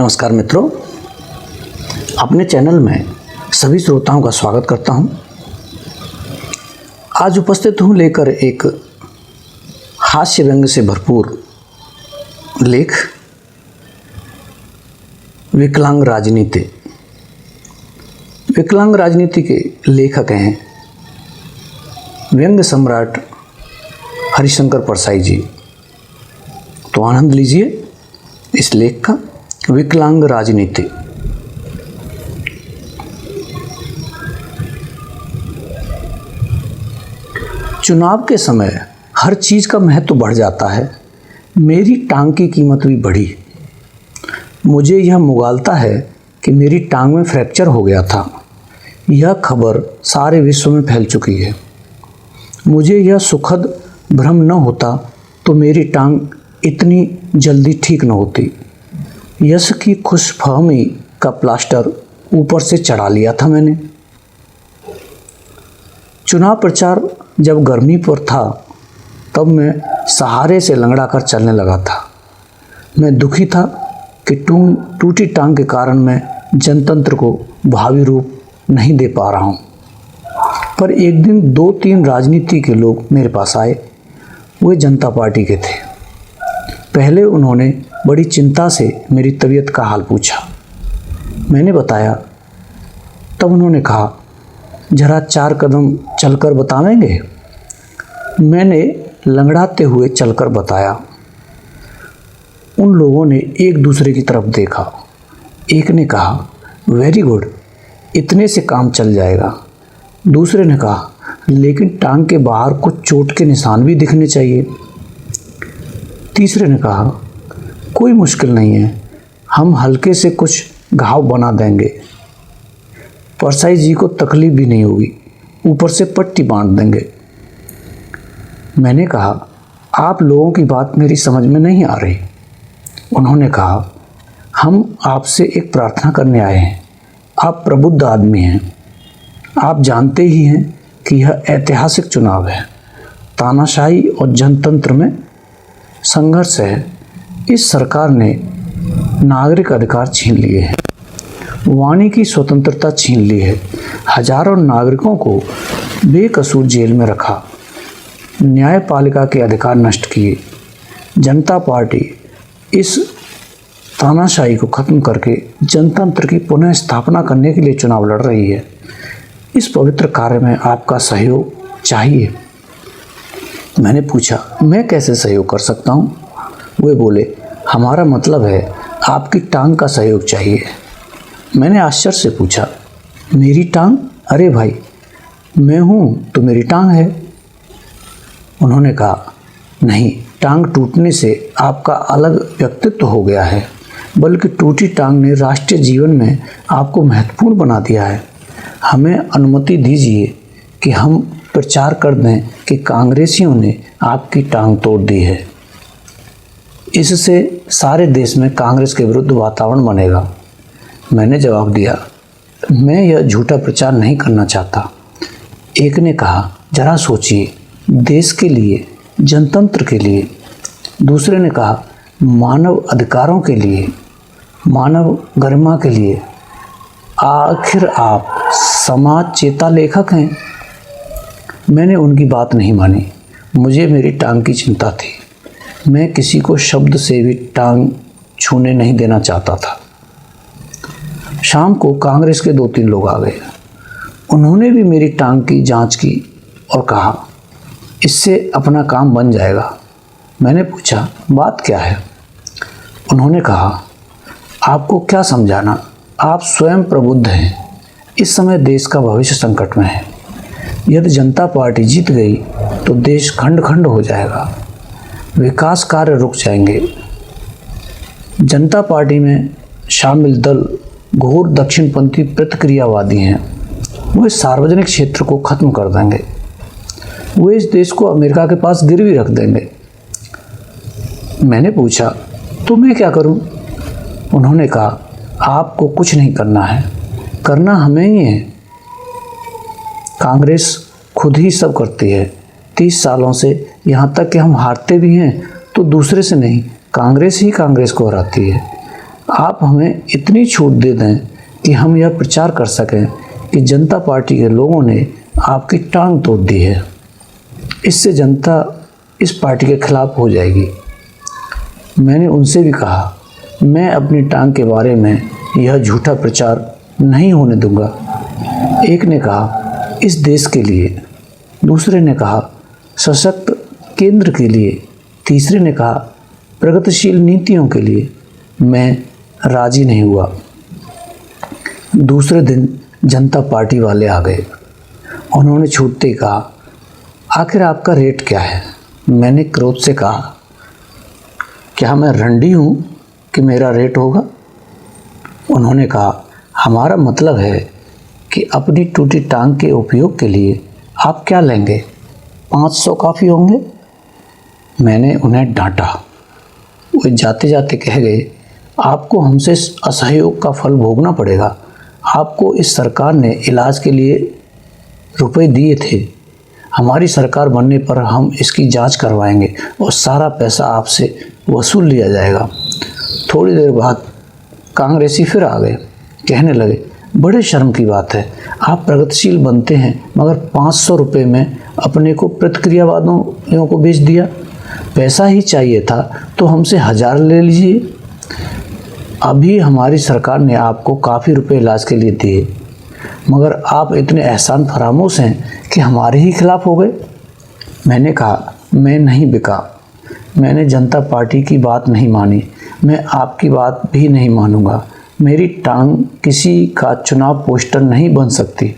नमस्कार मित्रों, अपने चैनल में सभी श्रोताओं का स्वागत करता हूं। आज उपस्थित हूं लेकर एक हास्य व्यंग से भरपूर लेख, विकलांग राजनीति। विकलांग राजनीति के लेखक हैं व्यंग सम्राट हरिशंकर परसाई जी। तो आनंद लीजिए इस लेख का, विकलांग राजनीति। चुनाव के समय हर चीज का महत्व बढ़ जाता है। मेरी टांग की कीमत भी बढ़ी। मुझे यह मुगालता है कि मेरी टांग में फ्रैक्चर हो गया था। यह खबर सारे विश्व में फैल चुकी है। मुझे यह सुखद भ्रम न होता तो मेरी टांग इतनी जल्दी ठीक न होती। यश की खुशफहमी का प्लास्टर ऊपर से चढ़ा लिया था मैंने। चुनाव प्रचार जब गर्मी पर था तब मैं सहारे से लंगड़ा कर चलने लगा था। मैं दुखी था कि टूटी टांग के कारण मैं जनतंत्र को भावी रूप नहीं दे पा रहा हूँ। पर एक दिन 2-3 राजनीति के लोग मेरे पास आए। वे जनता पार्टी के थे। पहले उन्होंने बड़ी चिंता से मेरी तबीयत का हाल पूछा। मैंने बताया। तब उन्होंने कहा, जरा 4 कदम चलकर बतावेंगे? मैंने लंगड़ाते हुए चलकर बताया। उन लोगों ने एक दूसरे की तरफ देखा। एक ने कहा, वेरी गुड, इतने से काम चल जाएगा। दूसरे ने कहा, लेकिन टांग के बाहर कुछ चोट के निशान भी दिखने चाहिए। तीसरे ने कहा, कोई मुश्किल नहीं है, हम हल्के से कुछ घाव बना देंगे। परसाई जी को तकलीफ भी नहीं होगी, ऊपर से पट्टी बांध देंगे। मैंने कहा, आप लोगों की बात मेरी समझ में नहीं आ रही। उन्होंने कहा, हम आपसे एक प्रार्थना करने आए हैं। आप प्रबुद्ध आदमी हैं। आप जानते ही हैं कि यह ऐतिहासिक चुनाव है। तानाशाही और जनतंत्र में संघर्ष है। इस सरकार ने नागरिक अधिकार छीन लिए हैं, वाणी की स्वतंत्रता छीन ली है, हजारों नागरिकों को बेकसूर जेल में रखा, न्यायपालिका के अधिकार नष्ट किए। जनता पार्टी इस तानाशाही को खत्म करके जनतंत्र की पुनः स्थापना करने के लिए चुनाव लड़ रही है। इस पवित्र कार्य में आपका सहयोग चाहिए। मैंने पूछा, मैं कैसे सहयोग कर सकता हूँ? वे बोले, हमारा मतलब है आपकी टांग का सहयोग चाहिए। मैंने आश्चर्य से पूछा, मेरी टांग? अरे भाई, मैं हूँ तो मेरी टांग है। उन्होंने कहा, नहीं, टांग टूटने से आपका अलग व्यक्तित्व हो गया है, बल्कि टूटी टांग ने राष्ट्रीय जीवन में आपको महत्वपूर्ण बना दिया है। हमें अनुमति दीजिए कि हम प्रचार कर दें कि कांग्रेसियों ने आपकी टांग तोड़ दी है। इससे सारे देश में कांग्रेस के विरुद्ध वातावरण बनेगा। मैंने जवाब दिया, मैं यह झूठा प्रचार नहीं करना चाहता। एक ने कहा, जरा सोचिए, देश के लिए, जनतंत्र के लिए। दूसरे ने कहा, मानव अधिकारों के लिए, मानव गरिमा के लिए। आखिर आप समाज चेता लेखक हैं। मैंने उनकी बात नहीं मानी। मुझे मेरी टांग की चिंता थी। मैं किसी को शब्द से भी टांग छूने नहीं देना चाहता था। शाम को कांग्रेस के 2-3 लोग आ गए। उन्होंने भी मेरी टांग की जांच की और कहा, इससे अपना काम बन जाएगा। मैंने पूछा, बात क्या है? उन्होंने कहा, आपको क्या समझाना, आप स्वयं प्रबुद्ध हैं। इस समय देश का भविष्य संकट में है। यदि जनता पार्टी जीत गई तो देश खंड खंड हो जाएगा, विकास कार्य रुक जाएंगे। जनता पार्टी में शामिल दल घोर दक्षिणपंथी प्रतिक्रियावादी हैं। वे सार्वजनिक क्षेत्र को खत्म कर देंगे। वे इस देश को अमेरिका के पास गिरवी रख देंगे। मैंने पूछा, तो मैं क्या करूं? उन्होंने कहा, आपको कुछ नहीं करना है, करना हमें ही है। कांग्रेस खुद ही सब करती है। 30 सालों से, यहाँ तक कि हम हारते भी हैं तो दूसरे से नहीं, कांग्रेस ही कांग्रेस को हराती है। आप हमें इतनी छूट दे दें कि हम यह प्रचार कर सकें कि जनता पार्टी के लोगों ने आपकी टांग तोड़ दी है। इससे जनता इस पार्टी के खिलाफ हो जाएगी। मैंने उनसे भी कहा, मैं अपनी टांग के बारे में यह झूठा प्रचार नहीं होने दूंगा। एक ने कहा इस देश के लिए, दूसरे ने कहा सशक्त केंद्र के लिए, तीसरे ने कहा प्रगतिशील नीतियों के लिए। मैं राजी नहीं हुआ। दूसरे दिन जनता पार्टी वाले आ गए। उन्होंने छूटते ही कहा, आखिर आपका रेट क्या है? मैंने क्रोध से कहा, क्या मैं रंडी हूँ कि मेरा रेट होगा? उन्होंने कहा, हमारा मतलब है कि अपनी टूटी टांग के उपयोग के लिए आप क्या लेंगे? 500 काफ़ी होंगे? मैंने उन्हें डांटा। वे जाते जाते कह गए, आपको हमसे असहयोग का फल भोगना पड़ेगा। आपको इस सरकार ने इलाज के लिए रुपए दिए थे। हमारी सरकार बनने पर हम इसकी जांच करवाएंगे और सारा पैसा आपसे वसूल लिया जाएगा। थोड़ी देर बाद कांग्रेसी फिर आ गए। कहने लगे, बड़े शर्म की बात है, आप प्रगतिशील बनते हैं मगर 500 रुपये में अपने को प्रतिक्रियावादियों को बेच दिया। पैसा ही चाहिए था तो हमसे 1000 ले लीजिए। अभी हमारी सरकार ने आपको काफ़ी रुपए इलाज के लिए दिए, मगर आप इतने एहसान फरामोश हैं कि हमारे ही खिलाफ हो गए। मैंने कहा, मैं नहीं बिका। मैंने जनता पार्टी की बात नहीं मानी। मैं आपकी बात भी नहीं मानूंगा। मेरी टांग किसी का चुनाव पोस्टर नहीं बन सकती।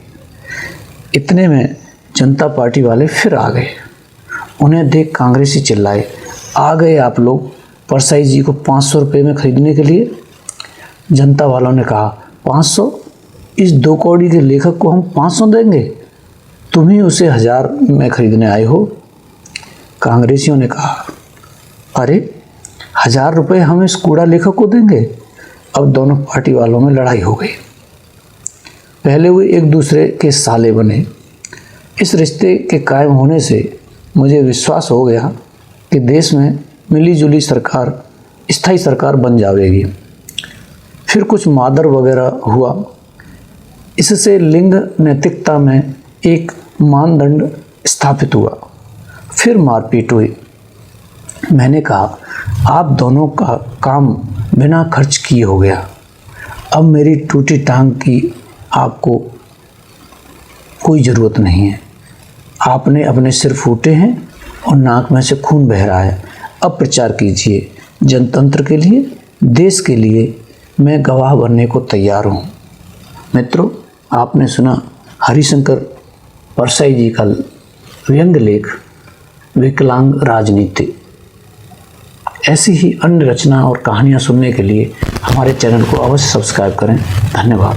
इतने में जनता पार्टी वाले फिर आ गए। उन्हें देख कांग्रेसी चिल्लाए, आ गए आप लोग परसाई जी को 500 रुपये में खरीदने के लिए? जनता वालों ने कहा, 500? इस 2 कौड़ी के लेखक को हम 500 देंगे? तुम ही उसे 1000 में खरीदने आए हो। कांग्रेसियों ने कहा, अरे 1000 रुपये हम इस कूड़ा लेखक को देंगे? अब दोनों पार्टी वालों में लड़ाई हो गई। पहले वे एक दूसरे के साले बने। इस रिश्ते के कायम होने से मुझे विश्वास हो गया कि देश में मिलीजुली सरकार, स्थायी सरकार बन जाएगी। फिर कुछ मादर वगैरह हुआ। इससे लिंग नैतिकता में एक मानदंड स्थापित हुआ। फिर मारपीट हुई। मैंने कहा, आप दोनों का काम बिना खर्च किए हो गया। अब मेरी टूटी टांग की आपको कोई ज़रूरत नहीं है। आपने अपने सिर फूटे हैं और नाक में से खून बह रहा है। अब प्रचार कीजिए। जनतंत्र के लिए, देश के लिए मैं गवाह बनने को तैयार हूँ। मित्रों, आपने सुना हरिशंकर परसाई जी का व्यंग्य लेख विकलांग राजनीति। ऐसी ही अन्य रचना और कहानियाँ सुनने के लिए हमारे चैनल को अवश्य सब्सक्राइब करें। धन्यवाद।